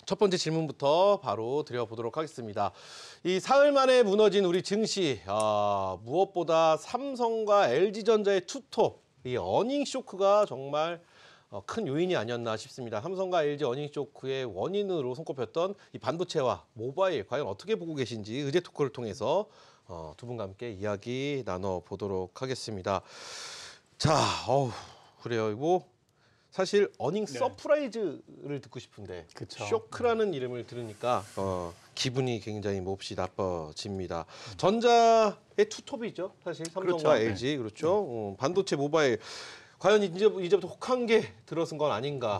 첫 번째 질문부터 바로 드려보도록 하겠습니다. 이 사흘 만에 무너진 우리 증시, 무엇보다 삼성과 LG전자의 투톱, 이 어닝 쇼크가 정말 큰 요인이 아니었나 싶습니다. 삼성과 LG 어닝 쇼크의 원인으로 손꼽혔던 이 반도체와 모바일, 과연 어떻게 보고 계신지 의제 토크를 통해서 두 분과 함께 이야기 나눠보도록 하겠습니다. 자, 그래요. 이거 사실 어닝 서프라이즈를 듣고 싶은데 그쵸. 쇼크라는 이름을 들으니까 기분이 굉장히 몹시 나빠집니다. 전자의 투톱이죠. 사실 삼성과 그렇죠. LG. 그렇죠. 반도체 모바일. 과연 이제부터 혹한 게 들어선 건 아닌가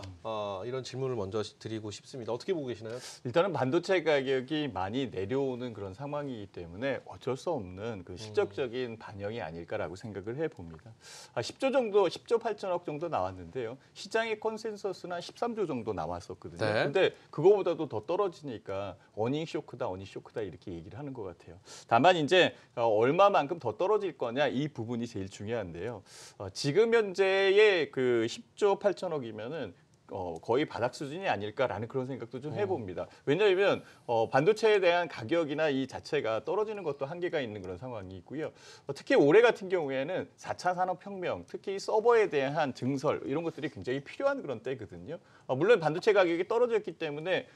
이런 질문을 먼저 드리고 싶습니다. 어떻게 보고 계시나요? 일단은 반도체 가격이 많이 내려오는 그런 상황이기 때문에 어쩔 수 없는 그 실적적인 반영이 아닐까라고 생각을 해봅니다. 10조 정도, 10조 8천억 정도 나왔는데요. 시장의 컨센서스는 한 13조 정도 나왔었거든요. 네. 근데 그거보다도 더 떨어지니까 어닝 쇼크다 이렇게 얘기를 하는 것 같아요. 다만 이제 얼마만큼 더 떨어질 거냐 이 부분이 제일 중요한데요. 지금 현재의 그 10조 8천억이면은 거의 바닥 수준이 아닐까라는 그런 생각도 좀 해봅니다. 왜냐하면 반도체에 대한 가격이나 이 자체가 떨어지는 것도 한계가 있는 그런 상황이 있고요. 특히 올해 같은 경우에는 4차 산업혁명, 특히 서버에 대한 증설 이런 것들이 굉장히 필요한 그런 때거든요. 물론 반도체 가격이 떨어졌기 때문에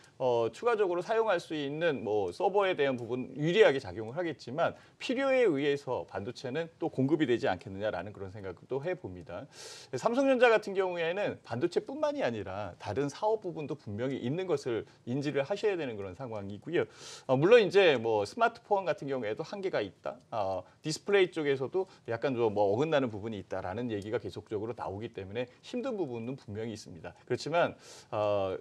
추가적으로 사용할 수 있는 뭐 서버에 대한 부분 유리하게 작용을 하겠지만 필요에 의해서 반도체는 또 공급이 되지 않겠느냐라는 그런 생각도 해봅니다. 삼성전자 같은 경우에는 반도체뿐만이 아니라 다른 사업 부분도 분명히 있는 것을 인지를 하셔야 되는 그런 상황이고요. 물론 이제 뭐 스마트폰 같은 경우에도 한계가 있다. 디스플레이 쪽에서도 약간 좀 뭐 어긋나는 부분이 있다라는 얘기가 계속적으로 나오기 때문에 힘든 부분은 분명히 있습니다. 그렇지만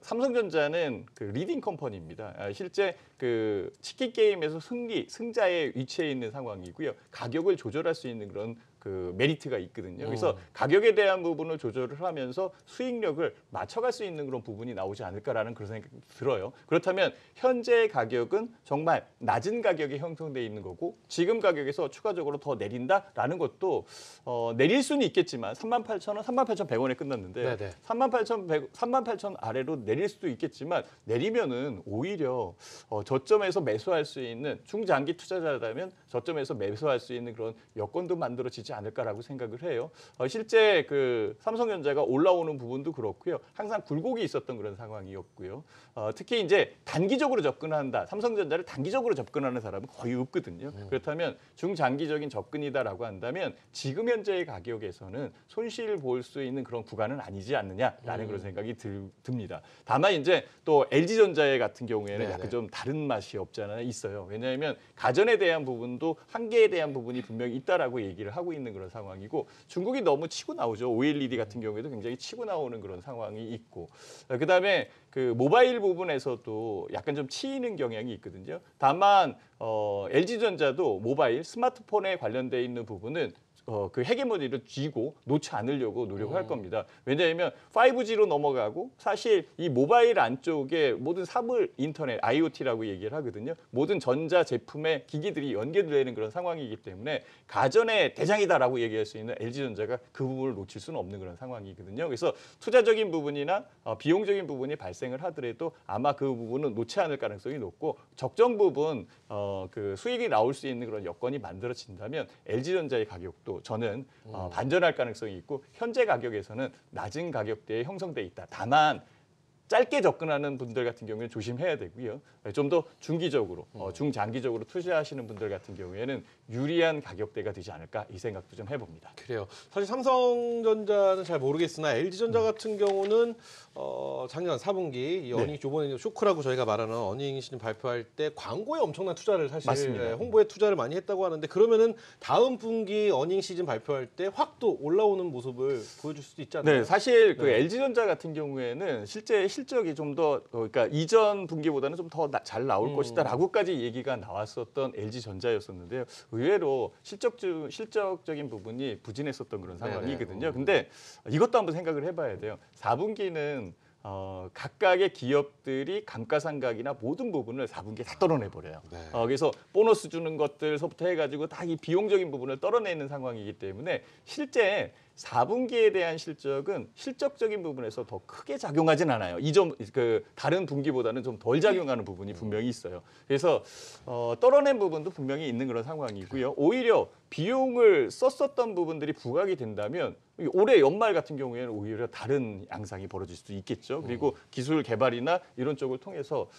삼성전자는 그 리딩 컴퍼니입니다. 실제 그 치킨 게임에서 승자의 위치에 있는 상황이고요. 가격을 조절할 수 있는 그런 그 메리트가 있거든요. 그래서 가격에 대한 부분을 조절을 하면서 수익력을 맞춰갈 수 있는 그런 부분이 나오지 않을까라는 그런 생각이 들어요. 그렇다면 현재 가격은 정말 낮은 가격에 형성돼 있는 거고 지금 가격에서 추가적으로 더 내린다라는 것도 내릴 수는 있겠지만 38,000원, 38,100원에 끝났는데 38,000 아래로 내릴 수도 있겠지만 내리면은 오히려 저점에서 매수할 수 있는 중장기 투자자라면 저점에서 매수할 수 있는 그런 여건도 만들어지지 않을까라고 생각을 해요. 실제 그 삼성전자가 올라오는 부분도 그렇고요. 항상 굴곡이 있었던 그런 상황이었고요. 특히 이제 단기적으로 접근한다. 삼성전자를 단기적으로 접근하는 사람은 거의 없거든요. 그렇다면 중장기적인 접근이다라고 한다면 지금 현재의 가격에서는 손실을 볼 수 있는 그런 구간은 아니지 않느냐라는 그런 생각이 듭니다. 다만 이제 또 LG전자 같은 경우에는 약간 좀 다른 맛이 없지 않아 있어요. 왜냐하면 가전에 대한 부분도 한계에 대한 부분이 분명히 있다라고 얘기를 하고 있는 그런 상황이고 중국이 너무 치고 나오죠. OLED 같은 경우에도 굉장히 치고 나오는 그런 상황이 있고 그다음에 그 모바일 부분에서도 약간 좀 치이는 경향이 있거든요. 다만 LG전자도 모바일 스마트폰에 관련돼 있는 부분은 그 헤게모니를 쥐고 놓지 않으려고 노력을 할 겁니다. 왜냐하면 5G로 넘어가고 사실 이 모바일 안쪽에 모든 사물 인터넷, IoT라고 얘기를 하거든요. 모든 전자 제품의 기기들이 연계되는 그런 상황이기 때문에 가전의 대장이다라고 얘기할 수 있는 LG전자가 그 부분을 놓칠 수는 없는 그런 상황이거든요. 그래서 투자적인 부분이나 비용적인 부분이 발생을 하더라도 아마 그 부분은 놓지 않을 가능성이 높고 적정 부분 그 수익이 나올 수 있는 그런 여건이 만들어진다면 LG전자의 가격도 저는 반전할 가능성이 있고 현재 가격에서는 낮은 가격대에 형성돼 있다. 다만 짧게 접근하는 분들 같은 경우에는 조심해야 되고요. 좀 더 중기적으로, 중장기적으로 투자하시는 분들 같은 경우에는 유리한 가격대가 되지 않을까 이 생각도 좀 해봅니다. 그래요. 사실 삼성전자는 잘 모르겠으나 LG전자 같은 경우는 작년 4분기 이 어닝 이번에 쇼크라고 저희가 말하는 어닝 시즌 발표할 때 광고에 엄청난 투자를 사실 맞습니다. 홍보에 투자를 많이 했다고 하는데 그러면은 다음 분기 어닝 시즌 발표할 때 확 또 올라오는 모습을 보여줄 수도 있지 않나요? 네, 사실 그 LG전자 같은 경우에는 실제 실적이 좀 더 그러니까 이전 분기보다는 좀 더 잘 나올 것이다라고까지 얘기가 나왔었던 LG전자였었는데요. 의외로 실적적인 부분이 부진했었던 그런 상황이거든요. 근데 이것도 한번 생각을 해봐야 돼요. 4분기는 각각의 기업들이 감가상각이나 모든 부분을 4분기에 다 떨어내버려요. 그래서 보너스 주는 것들서부터 해가지고 다 이 비용적인 부분을 떨어내는 상황이기 때문에 실제 4분기에 대한 실적은 실적적인 부분에서 더 크게 작용하진 않아요. 이 점 그 다른 분기보다는 좀 덜 작용하는 부분이 분명히 있어요. 그래서 떨어낸 부분도 분명히 있는 그런 상황이고요. 오히려 비용을 썼었던 부분들이 부각이 된다면 올해 연말 같은 경우에는 오히려 다른 양상이 벌어질 수도 있겠죠. 그리고 기술 개발이나 이런 쪽을 통해서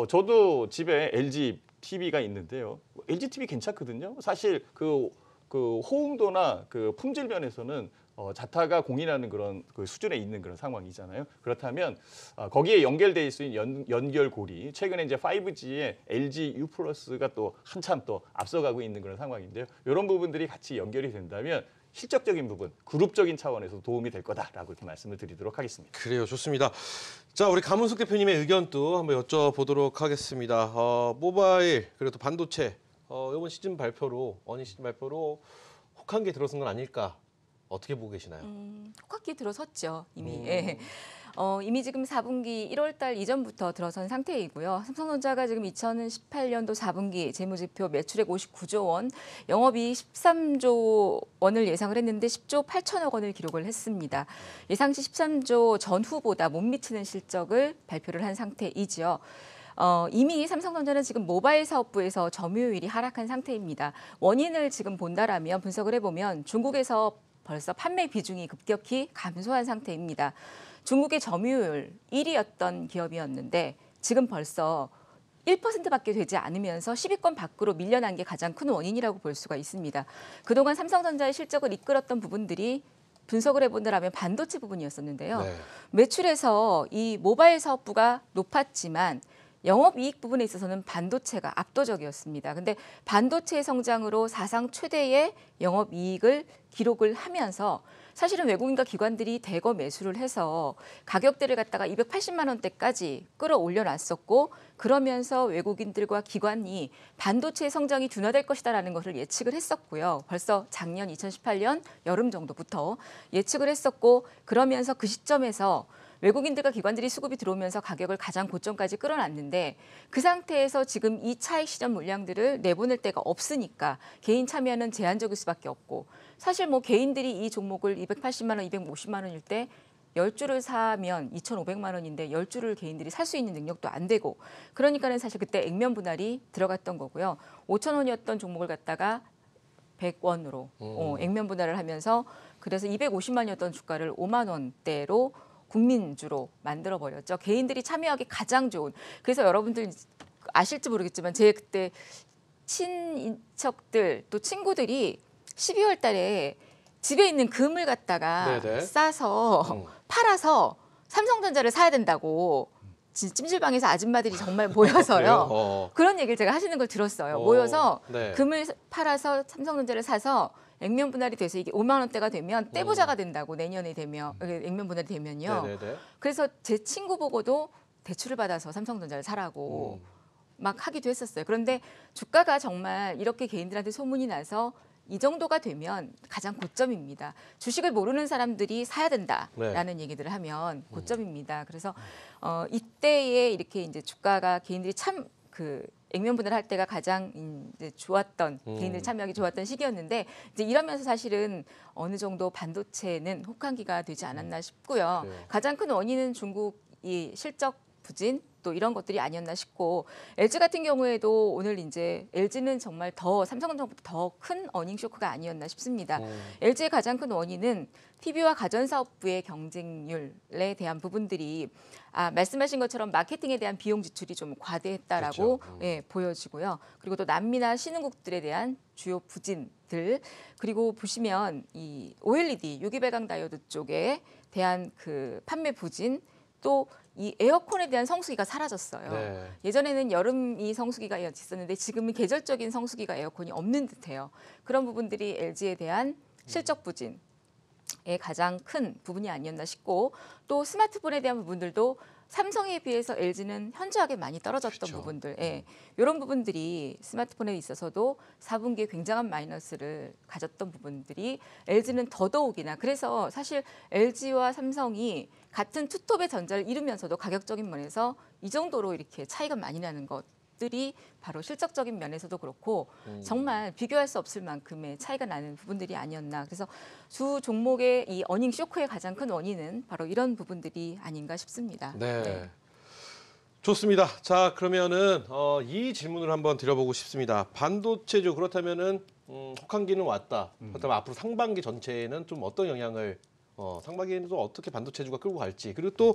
저도 집에 LG TV가 있는데요. LG TV 괜찮거든요. 사실 그 호응도나 그 품질 면에서는 자타가 공인하는 그런 그 수준에 있는 그런 상황이잖아요. 그렇다면 거기에 연결돼 있는 연결고리 최근에 이제 5G에 LG U 플러스가 또 한참 또 앞서가고 있는 그런 상황인데요. 이런 부분들이 같이 연결이 된다면 실적적인 부분, 그룹적인 차원에서 도움이 될 거다라고 이렇게 말씀을 드리도록 하겠습니다. 그래요, 좋습니다. 자, 우리 강문숙 대표님의 의견도 한번 여쭤보도록 하겠습니다. 모바일 그리고 또 반도체 이번 시즌 발표로 어닝 시즌 발표로 혹한 게 들어선 건 아닐까? 어떻게 보고 계시나요? 혹학기 들어섰죠 이미. 예. 이미 지금 4분기 1월달 이전부터 들어선 상태이고요. 삼성전자가 지금 2018년도 4분기 재무지표 매출액 59조 원, 영업이익 13조 원을 예상을 했는데 10조 8천억 원을 기록을 했습니다. 예상치 13조 전후보다 못 미치는 실적을 발표를 한 상태이지요. 이미 삼성전자는 지금 모바일 사업부에서 점유율이 하락한 상태입니다. 원인을 지금 본다라면 분석을 해보면 중국에서 벌써 판매 비중이 급격히 감소한 상태입니다. 중국의 점유율 1위였던 기업이었는데 지금 벌써 1%밖에 되지 않으면서 10위권 밖으로 밀려난 게 가장 큰 원인이라고 볼 수가 있습니다. 그동안 삼성전자의 실적을 이끌었던 부분들이 분석을 해본다면 반도체 부분이었었는데요. 네. 매출에서 이 모바일 사업부가 높았지만 영업이익 부분에 있어서는 반도체가 압도적이었습니다. 근데 반도체의 성장으로 사상 최대의 영업이익을 기록을 하면서 사실은 외국인과 기관들이 대거 매수를 해서 가격대를 갖다가 280만 원대까지 끌어올려 놨었고 그러면서 외국인들과 기관이 반도체의 성장이 둔화될 것이다라는 것을 예측을 했었고요. 벌써 작년 2018년 여름 정도부터 예측을 했었고 그러면서 그 시점에서 외국인들과 기관들이 수급이 들어오면서 가격을 가장 고점까지 끌어놨는데 그 상태에서 지금 이 차익 실현 물량들을 내보낼 데가 없으니까 개인 참여는 제한적일 수밖에 없고 사실 뭐 개인들이 이 종목을 280만 원, 250만 원일 때 10주를 사면 2,500만 원인데 10주를 개인들이 살 수 있는 능력도 안 되고 그러니까는 사실 그때 액면 분할이 들어갔던 거고요. 5천 원이었던 종목을 갖다가 100원으로 액면 분할을 하면서 그래서 250만 원이었던 주가를 5만 원대로 국민주로 만들어버렸죠. 개인들이 참여하기 가장 좋은. 그래서 여러분들 아실지 모르겠지만 제 그때 친인척들 또 친구들이 12월 달에 집에 있는 금을 갖다가 네네. 싸서 팔아서 삼성전자를 사야 된다고 찜질방에서 아줌마들이 정말 모여서요. 그런 얘기를 제가 하시는 걸 들었어요. 모여서 네. 금을 팔아서 삼성전자를 사서 액면 분할이 돼서 이게 5만 원대가 되면 떼부자가 된다고 내년에 되면 액면 분할이 되면요. 네네네. 그래서 제 친구 보고도 대출을 받아서 삼성전자를 사라고 막 하기도 했었어요. 그런데 주가가 정말 이렇게 개인들한테 소문이 나서 이 정도가 되면 가장 고점입니다. 주식을 모르는 사람들이 사야 된다라는 얘기들을 하면 고점입니다. 그래서 이때에 이렇게 이제 주가가 개인들이 참 그 액면 분할 할 때가 가장 이제 좋았던 개인들 참여하기 좋았던 시기였는데 이제 이러면서 사실은 어느 정도 반도체는 혹한기가 되지 않았나 싶고요. 그래요. 가장 큰 원인은 중국이 실적 부진 또 이런 것들이 아니었나 싶고 LG 같은 경우에도 오늘 이제 LG는 정말 더 삼성전자보다 더 큰 어닝 쇼크가 아니었나 싶습니다. LG의 가장 큰 원인은 TV와 가전사업부의 경쟁률에 대한 부분들이 말씀하신 것처럼 마케팅에 대한 비용 지출이 좀 과대했다라고 그렇죠. 예, 보여지고요. 그리고 또 남미나 신흥국들에 대한 주요 부진들 그리고 보시면 이 OLED 유기배강 다이오드 쪽에 대한 그 판매 부진 또 이 에어컨에 대한 성수기가 사라졌어요. 네. 예전에는 여름이 성수기가 있었는데 지금은 계절적인 성수기가 에어컨이 없는 듯해요. 그런 부분들이 LG에 대한 실적 부진의 가장 큰 부분이 아니었나 싶고 또 스마트폰에 대한 부분들도 삼성에 비해서 LG는 현저하게 많이 떨어졌던 그렇죠. 부분들, 이런 부분들이 스마트폰에 있어서도 4분기에 굉장한 마이너스를 가졌던 부분들이 LG는 더더욱이나 그래서 사실 LG와 삼성이 같은 투톱의 전자를 이루면서도 가격적인 면에서 이 정도로 이렇게 차이가 많이 나는 것 모습들이 바로 실적적인 면에서도 그렇고 정말 비교할 수 없을 만큼의 차이가 나는 부분들이 아니었나. 그래서 주 종목의 이 어닝 쇼크의 가장 큰 원인은 바로 이런 부분들이 아닌가 싶습니다. 네. 좋습니다. 자, 그러면은 이 질문을 한번 드려보고 싶습니다. 반도체죠. 그렇다면은 혹한기는 왔다. 그렇다면 앞으로 상반기 전체에는 좀 어떤 영향을 상반기에는 또 어떻게 반도체주가 끌고 갈지, 그리고 또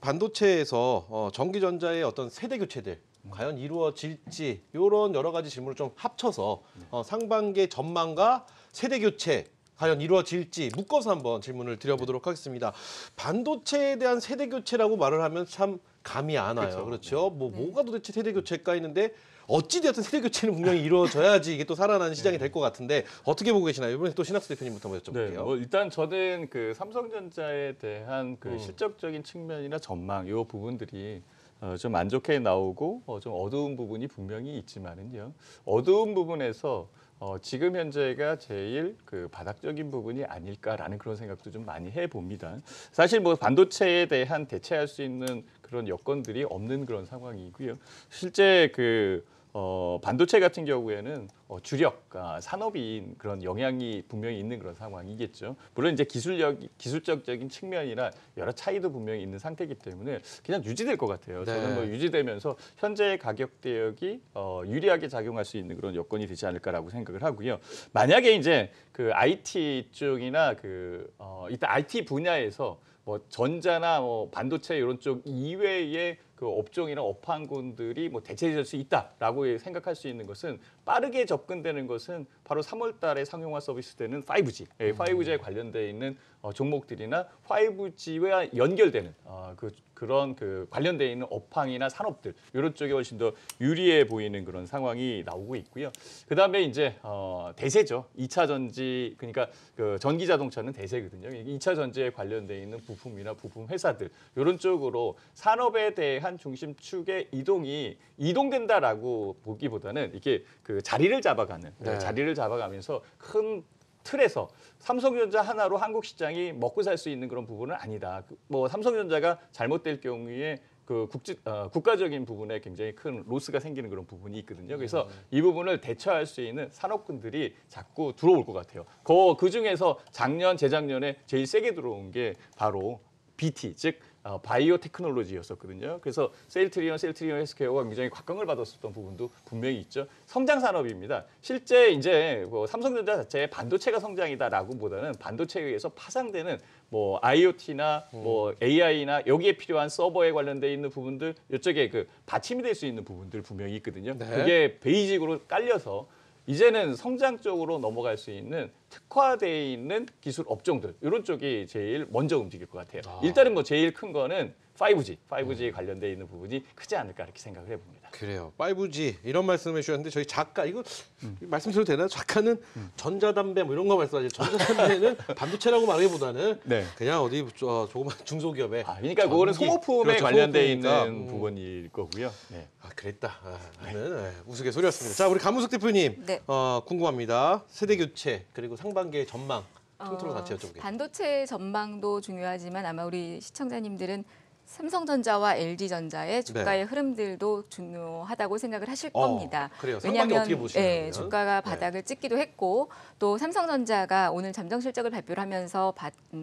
반도체에서 전기전자의 어떤 세대 교체들 과연 이루어질지, 이런 여러 가지 질문을 좀 합쳐서 상반기의 전망과 세대 교체 과연 이루어질지 묶어서 한번 질문을 드려보도록 하겠습니다. 반도체에 대한 세대 교체라고 말을 하면 참 감이 안 와요. 그렇죠? 뭐가 도대체 세대 교체일까 했는데 어찌되었든 세대 교체는 분명히 이루어져야지 이게 또 살아나는 시장이 될 것 같은데 어떻게 보고 계시나요? 이번에 또 신학수 대표님부터 먼저 여쭤볼게요. 네, 일단 저는 그 삼성전자에 대한 그 실적적인 측면이나 전망 이 부분들이 좀 안 좋게 나오고 좀 어두운 부분이 분명히 있지만은요. 어두운 부분에서 지금 현재가 제일 그 바닥적인 부분이 아닐까라는 그런 생각도 좀 많이 해봅니다. 사실 뭐 반도체에 대한 대체할 수 있는 그런 여건들이 없는 그런 상황이고요. 실제 그 반도체 같은 경우에는 주력 산업인 그런 영향이 분명히 있는 그런 상황이겠죠. 물론 이제 기술적인 측면이나 여러 차이도 분명히 있는 상태이기 때문에 그냥 유지될 것 같아요. 네. 저는 뭐 유지되면서 현재의 가격 대역이 유리하게 작용할 수 있는 그런 여건이 되지 않을까라고 생각을 하고요. 만약에 이제 그 IT 쪽이나 일단 IT 분야에서 뭐 전자나 뭐 반도체 이런 쪽 이외의 그 업종이나 업황군들이 뭐 대체될 수 있다라고 생각할 수 있는 것은 빠르게 접근되는 것은 바로 3월 달에 상용화 서비스되는 5G, 5G에 관련돼 있는 종목들이나 5G와 연결되는 그런 관련돼 있는 업황이나 산업들 이런 쪽이 훨씬 더 유리해 보이는 그런 상황이 나오고 있고요. 그다음에 이제 대세죠. 2차 전지, 그러니까 그 전기 자동차는 대세거든요. 2차 전지에 관련돼 있는 부품이나 부품 회사들 이런 쪽으로 산업에 대한 중심축의 이동된다라고 보기보다는 이게 그 자리를 잡아가는 자리를 잡아가면서 큰 틀에서 삼성전자 하나로 한국 시장이 먹고 살 수 있는 그런 부분은 아니다. 뭐 삼성전자가 잘못될 경우에 그 국가적인 부분에 굉장히 큰 로스가 생기는 그런 부분이 있거든요. 그래서 이 부분을 대처할 수 있는 산업군들이 자꾸 들어올 것 같아요. 그 중에서 재작년에 제일 세게 들어온 게 바로 BT, 즉 바이오 테크놀로지였었거든요. 그래서 셀트리온 헬스케어가 굉장히 곽광을 받았었던 부분도 분명히 있죠. 성장 산업입니다. 실제 이제 뭐 삼성전자 자체의 반도체가 성장이다라고보다는 반도체에 의해서 파생되는 뭐 IoT나 뭐 AI나 여기에 필요한 서버에 관련돼 있는 부분들, 이쪽에 그 받침이 될 수 있는 부분들 분명히 있거든요. 네. 그게 베이직으로 깔려서 이제는 성장 쪽으로 넘어갈 수 있는 특화되어 있는 기술 업종들 이런 쪽이 제일 먼저 움직일 것 같아요. 일단은 뭐 제일 큰 거는 5G에 관련돼 있는 부분이 크지 않을까 이렇게 생각을 해봅니다. 그래요. 5G 이런 말씀해 주셨는데 저희 작가 이거 말씀드려도 되나요? 작가는 전자담배 뭐 이런 거 말씀하시죠. 전자담배는 반도체라고 말하기보다는 네. 그냥 어디 조그만 중소기업에 그러니까 그거는 소모품에 그렇죠, 관련돼 소모품이니까. 있는 부분일 거고요. 네. 그랬다. 하는 우스갯소리였습니다. 자, 우리 감우석 대표님 네. 궁금합니다. 세대 교체 그리고 상반기의 전망 통틀어 같이 여쭤볼게요. 반도체 전망도 중요하지만 아마 우리 시청자님들은 삼성전자와 LG전자의 주가의 흐름들도 중요하다고 생각을 하실 겁니다. 그래요. 상반기 어떻게 보시나요? 주가가 바닥을 찍기도 했고 또 삼성전자가 오늘 잠정 실적을 발표를 하면서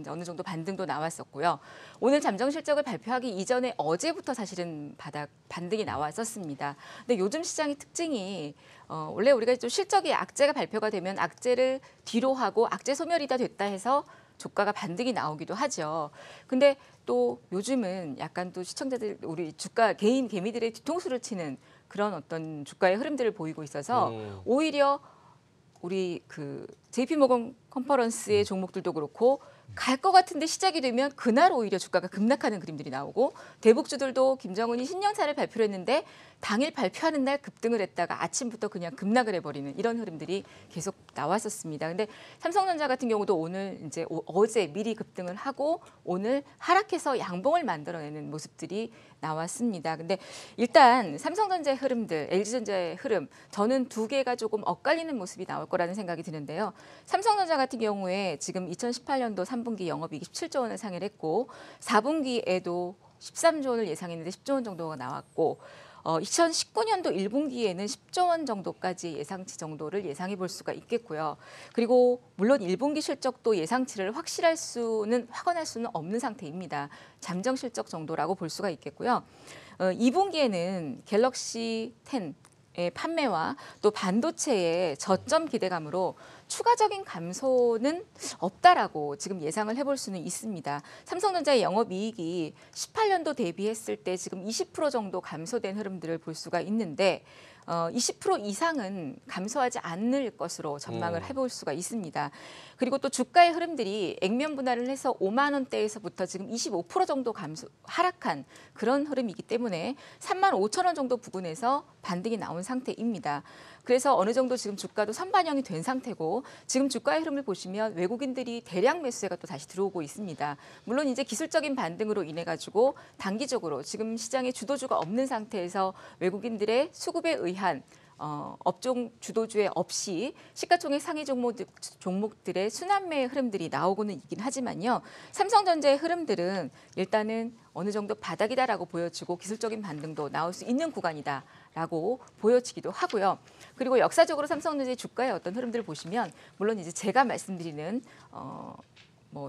어느 정도 반등도 나왔었고요. 오늘 잠정 실적을 발표하기 이전에 어제부터 사실은 반등이 나왔었습니다. 근데 요즘 시장의 특징이 원래 우리가 좀 실적이 악재가 발표가 되면 악재를 뒤로 하고 악재 소멸이다 됐다 해서 주가가 반등이 나오기도 하죠. 근데 또 요즘은 약간 또 시청자들 우리 주가 개인 개미들의 뒤통수를 치는 그런 어떤 주가의 흐름들을 보이고 있어서 오히려 우리 그 JP모건 컨퍼런스의 종목들도 그렇고 갈 것 같은데 시작이 되면 그날 오히려 주가가 급락하는 그림들이 나오고 대북주들도 김정은이 신년사를 발표를 했는데 당일 발표하는 날 급등을 했다가 아침부터 그냥 급락을 해버리는 이런 흐름들이 계속 나왔었습니다. 근데 삼성전자 같은 경우도 오늘 이제 어제 미리 급등을 하고 오늘 하락해서 양봉을 만들어내는 모습들이 나왔습니다. 근데 일단 삼성전자의 흐름들, LG전자의 흐름 저는 두 개가 조금 엇갈리는 모습이 나올 거라는 생각이 드는데요. 삼성전자 같은 경우에 지금 2018년도 3분기 영업이익 17조 원을 상회를 했고 4분기에도 13조 원을 예상했는데 10조 원 정도가 나왔고 2019년도 1분기에는 10조 원 정도까지 예상치 정도를 예상해 볼 수가 있겠고요. 그리고 물론 1분기 실적도 예상치를 확실할 수는 확언할 수는 없는 상태입니다. 잠정 실적 정도라고 볼 수가 있겠고요. 2분기에는 갤럭시 10의 판매와 또 반도체의 저점 기대감으로 추가적인 감소는 없다라고 지금 예상을 해볼 수는 있습니다. 삼성전자의 영업이익이 18년도 대비했을 때 지금 20% 정도 감소된 흐름들을 볼 수가 있는데 20% 이상은 감소하지 않을 것으로 전망을 해볼 수가 있습니다. 그리고 또 주가의 흐름들이 액면 분할을 해서 5만 원대에서부터 지금 25% 정도 하락한 그런 흐름이기 때문에 3만 5천 원 정도 부근에서 반등이 나온 상태입니다. 그래서 어느 정도 지금 주가도 선반영이 된 상태고 지금 주가의 흐름을 보시면 외국인들이 대량 매수세가 또 다시 들어오고 있습니다. 물론 이제 기술적인 반등으로 인해 가지고 단기적으로 지금 시장에 주도주가 없는 상태에서 외국인들의 수급에 의한 업종 주도주에 없이 시가총액 상위 종목들의 순환매의 흐름들이 나오고는 있긴 하지만요. 삼성전자의 흐름들은 일단은 어느 정도 바닥이다라고 보여지고 기술적인 반등도 나올 수 있는 구간이다라고 보여지기도 하고요. 그리고 역사적으로 삼성전자의 주가의 어떤 흐름들을 보시면 물론 이제 제가 말씀드리는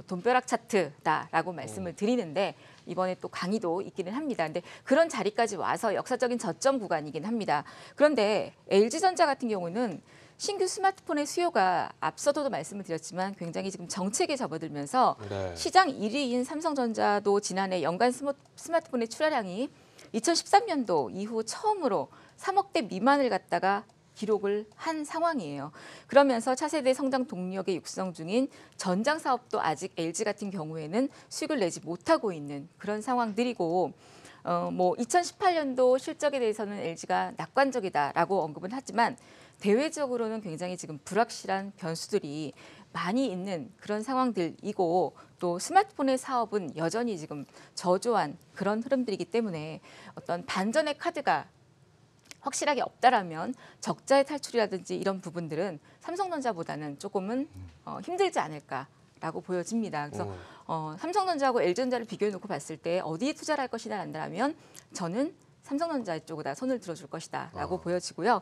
돈벼락 차트다라고 말씀을 드리는데 이번에 또 강의도 있기는 합니다. 근데 그런 자리까지 와서 역사적인 저점 구간이긴 합니다. 그런데 LG전자 같은 경우는 신규 스마트폰의 수요가 앞서도 말씀을 드렸지만 굉장히 지금 정책에 접어들면서 네. 시장 1위인 삼성전자도 지난해 연간 스마트폰의 출하량이 2013년도 이후 처음으로 3억대 미만을 갖다가 기록을 한 상황이에요. 그러면서 차세대 성장 동력의 육성 중인 전장 사업도 아직 LG 같은 경우에는 수익을 내지 못하고 있는 그런 상황들이고 2018년도 실적에 대해서는 LG가 낙관적이다라고 언급은 하지만 대외적으로는 굉장히 지금 불확실한 변수들이 많이 있는 그런 상황들이고 또 스마트폰의 사업은 여전히 지금 저조한 그런 흐름들이기 때문에 어떤 반전의 카드가 확실하게 없다라면 적자의 탈출이라든지 이런 부분들은 삼성전자보다는 조금은 힘들지 않을까라고 보여집니다. 그래서 삼성전자하고 LG전자를 비교해놓고 봤을 때 어디에 투자를 할 것이냐 한다면 저는 삼성전자 쪽에다 손을 들어줄 것이다라고 보여지고요.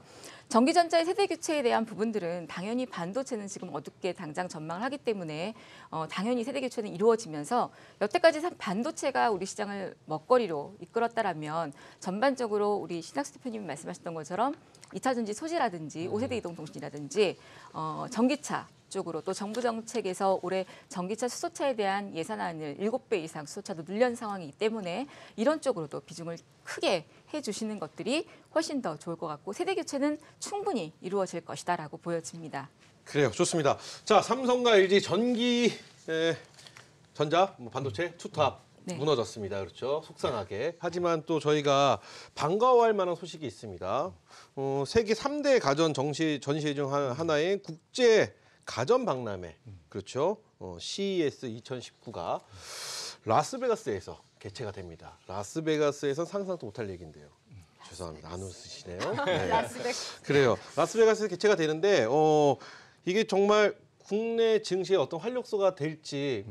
전기전자의 세대 교체에 대한 부분들은 당연히 반도체는 지금 어둡게 당장 전망을 하기 때문에 당연히 세대 교체는 이루어지면서 여태까지 반도체가 우리 시장을 먹거리로 이끌었다라면 전반적으로 우리 신학수 대표님이 말씀하셨던 것처럼 2차 전지 소재라든지 5세대 이동통신이라든지 전기차 쪽으로 또 정부 정책에서 올해 전기차 수소차에 대한 예산안을 7배 이상 수소차도 늘린 상황이기 때문에 이런 쪽으로도 비중을 크게 해주시는 것들이 훨씬 더 좋을 것 같고 세대 교체는 충분히 이루어질 것이다라고 보여집니다. 그래요. 좋습니다. 자, 삼성과 LG 전자 반도체 투탑 네. 무너졌습니다. 그렇죠. 속상하게. 하지만 또 저희가 반가워할 만한 소식이 있습니다. 세계 3대 가전 전시회 중 하나인 국제 가전 박람회, 그렇죠. CES 2019가 라스베가스에서 개최가 됩니다. 라스베가스에선 상상도 못할 얘기인데요. 죄송합니다. 안 웃으시네요. 네. 그래요. 라스베가스에서 개최가 되는데 이게 정말 국내 증시의 어떤 활력소가 될지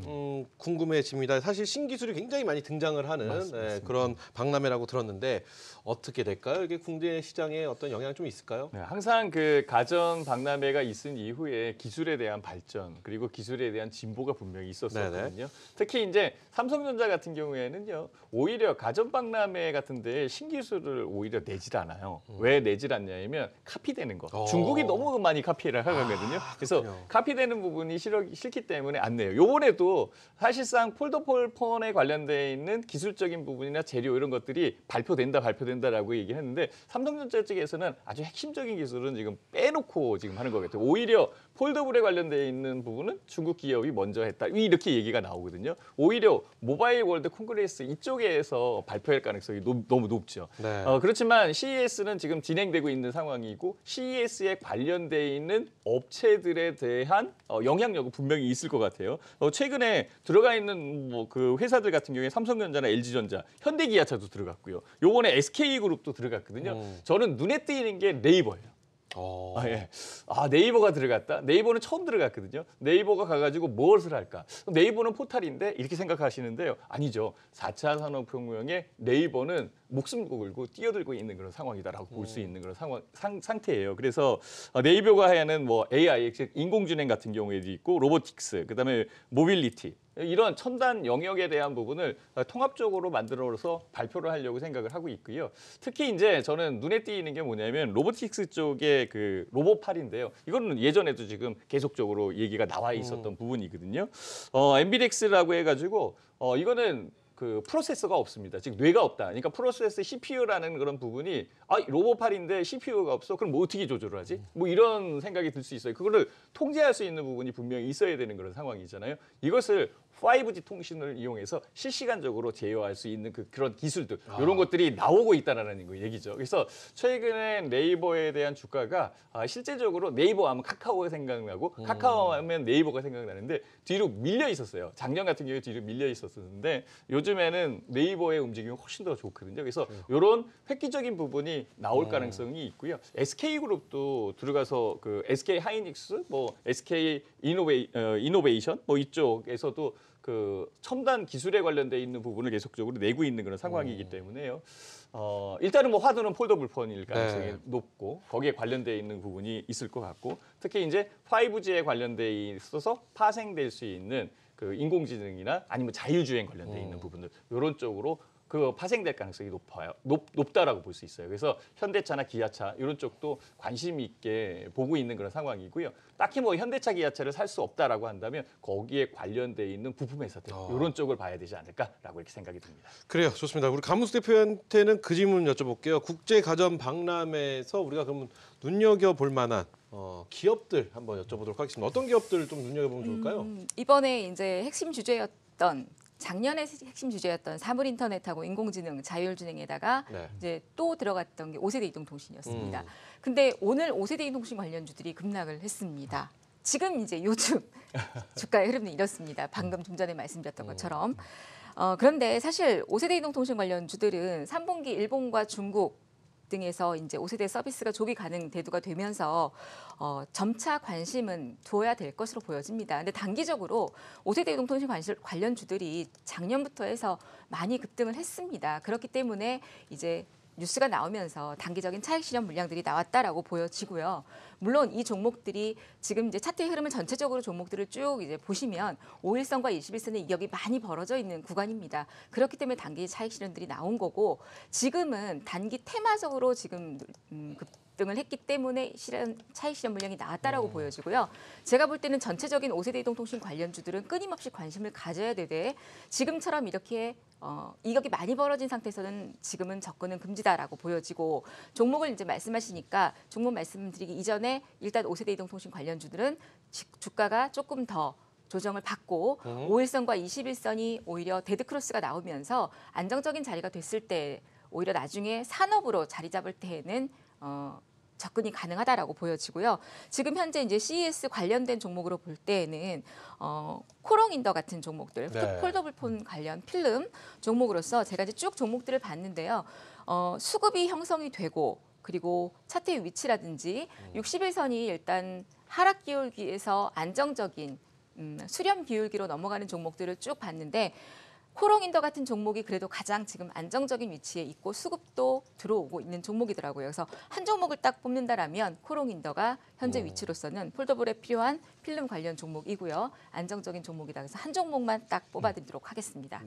궁금해집니다. 사실 신기술이 굉장히 많이 등장을 하는 그런 박람회라고 들었는데 어떻게 될까요? 이게 국내 시장에 어떤 영향이 좀 있을까요? 네, 항상 그 가전 박람회가 있은 이후에 기술에 대한 발전 그리고 기술에 대한 진보가 분명히 있었거든요. 네네. 특히 이제 삼성전자 같은 경우에는요, 오히려 가전 박람회 같은데 신기술을 오히려 내질 않아요. 왜 내질 않냐면 카피되는 거. 중국이 너무 많이 카피를 하거든요. 그래서 카피되는 부분이 싫기 때문에 안 내요. 요번에도 사실상 폴더폴 폰에 관련돼 있는 기술적인 부분이나 재료 이런 것들이 발표된다라고 얘기했는데 삼성전자 쪽에서는 아주 핵심적인 기술은 지금 빼놓고 지금 하는 거겠죠. 오히려 폴더블에 관련돼 있는 부분은 중국 기업이 먼저 했다. 이렇게 얘기가 나오거든요. 오히려 모바일 월드 콩그레스 이쪽에서 발표할 가능성이 너무 높죠. 네. 그렇지만 CES는 지금 진행되고 있는 상황이고 CES에 관련돼 있는 업체들에 대한 영향력은 분명히 있을 것 같아요. 최근에 들어가 있는 그 회사들 같은 경우에 삼성전자나 LG전자, 현대기아차도 들어갔고요. 요번에 SK그룹도 들어갔거든요. 저는 눈에 띄는 게 네이버예요. 예. 네이버가 들어갔다? 네이버는 처음 들어갔거든요. 네이버가 가가지고 무엇을 할까? 네이버는 포탈인데 이렇게 생각하시는데요. 아니죠. 4차 산업혁명에 네이버는 목숨 걸고 뛰어들고 있는 그런 상황이다라고 볼 수 있는 그런 상태예요. 그래서 네이버가 하는 뭐 AI, 즉 인공지능 같은 경우에도 있고 로보틱스, 그다음에 모빌리티, 이런 첨단 영역에 대한 부분을 통합적으로 만들어서 발표를 하려고 생각을 하고 있고요. 특히 이제 저는 눈에 띄는 게 뭐냐면 로보틱스 쪽의 그 로봇팔인데요. 이거는 예전에도 지금 계속적으로 얘기가 나와 있었던 부분이거든요. 엔비덱스라고 해가지고 이거는 그 프로세서가 없습니다. 즉 뇌가 없다. 그러니까 프로세서 CPU라는 그런 부분이 로봇팔인데 CPU가 없어. 그럼 뭐 어떻게 조절을 하지? 뭐 이런 생각이 들 수 있어요. 그거를 통제할 수 있는 부분이 분명히 있어야 되는 그런 상황이잖아요. 이것을 5G 통신을 이용해서 실시간적으로 제어할 수 있는 그런 기술들 이런 것들이 나오고 있다라는 거 얘기죠. 그래서 최근에 네이버에 대한 주가가 실제적으로 네이버 하면 카카오가 생각나고 카카오 하면 네이버가 생각나는데 뒤로 밀려 있었어요. 작년 같은 경우에 뒤로 밀려 있었는데 요즘에는 네이버의 움직임이 훨씬 더 좋거든요. 그래서 이런 획기적인 부분이 나올 가능성이 있고요. SK그룹도 들어가서 그 SK 하이닉스, 뭐 SK 이노베이션 뭐 이쪽에서도 그 첨단 기술에 관련돼 있는 부분을 계속적으로 내고 있는 그런 상황이기 때문에요. 일단은 뭐 화두는 폴더블 폰일 가능성이 높고 거기에 관련돼 있는 부분이 있을 것 같고 특히 이제 5G에 관련돼 있어서 파생될 수 있는 그 인공지능이나 아니면 자율주행 관련돼 있는 부분들 이런 쪽으로 그 파생될 가능성이 높다라고 볼 수 있어요. 그래서 현대차나 기아차 이런 쪽도 관심 있게 보고 있는 그런 상황이고요. 딱히 뭐 현대차, 기아차를 살 수 없다라고 한다면 거기에 관련돼 있는 부품 회사들 이런 쪽을 봐야 되지 않을까라고 이렇게 생각이 듭니다. 그래요. 좋습니다. 우리 감무수 대표한테는 그 질문 여쭤볼게요. 국제가전 박람회에서 우리가 그러면 눈여겨볼 만한 기업들 한번 여쭤보도록 하겠습니다. 어떤 기업들 좀 눈여겨보면 좋을까요? 이번에 이제 핵심 주제였던 작년에 핵심 주제였던 사물인터넷하고 인공지능, 자율주행에다가 이제 또 들어갔던 게 5세대 이동통신이었습니다. 근데 오늘 5세대 이동통신 관련주들이 급락을 했습니다. 지금 이제 요즘 주가의 흐름은 이렇습니다. 방금 좀 전에 말씀드렸던 것처럼. 그런데 사실 5세대 이동통신 관련주들은 3분기 일본과 중국 등에서 이제 5세대 서비스가 조기 가능 대두가 되면서 점차 관심은 두어야 될 것으로 보여집니다. 근데 단기적으로 5세대 이동통신 관련주들이 작년부터 해서 많이 급등을 했습니다. 그렇기 때문에 이제 뉴스가 나오면서 단기적인 차익 실현 물량들이 나왔다라고 보여지고요. 물론 이 종목들이 지금 이제 차트의 흐름을 전체적으로 종목들을 쭉 이제 보시면 5일선과 21선의 이격이 많이 벌어져 있는 구간입니다. 그렇기 때문에 단기 차익 실현들이 나온 거고 지금은 단기 테마적으로 지금 급등을 했기 때문에 차익 실현 물량이 나왔다라고 보여지고요. 제가 볼 때는 전체적인 5세대 이동통신 관련주들은 끊임없이 관심을 가져야 되되 지금처럼 이렇게 이격이 많이 벌어진 상태에서는 지금은 접근은 금지다라고 보여지고 종목을 이제 말씀하시니까 종목 말씀드리기 이전에 일단 5세대 이동통신 관련주들은 주가가 조금 더 조정을 받고 5일선과 21선이 오히려 데드크로스가 나오면서 안정적인 자리가 됐을 때 오히려 나중에 산업으로 자리 잡을 때에는 접근이 가능하다라고 보여지고요. 지금 현재 이제 CES 관련된 종목으로 볼 때에는 코롱인더 같은 종목들, 폴더블 폰 관련 필름 종목으로서 제가 이제 쭉 종목들을 봤는데요. 수급이 형성이 되고 그리고 차트의 위치라든지 61선이 일단 하락 기울기에서 안정적인 수렴 기울기로 넘어가는 종목들을 쭉 봤는데 코롱인더 같은 종목이 그래도 가장 지금 안정적인 위치에 있고 수급도 들어오고 있는 종목이더라고요. 그래서 한 종목을 딱 뽑는다라면 코롱인더가 현재 위치로서는 폴더블에 필요한 필름 관련 종목이고요. 안정적인 종목이다. 그래서 한 종목만 딱 뽑아드리도록 하겠습니다.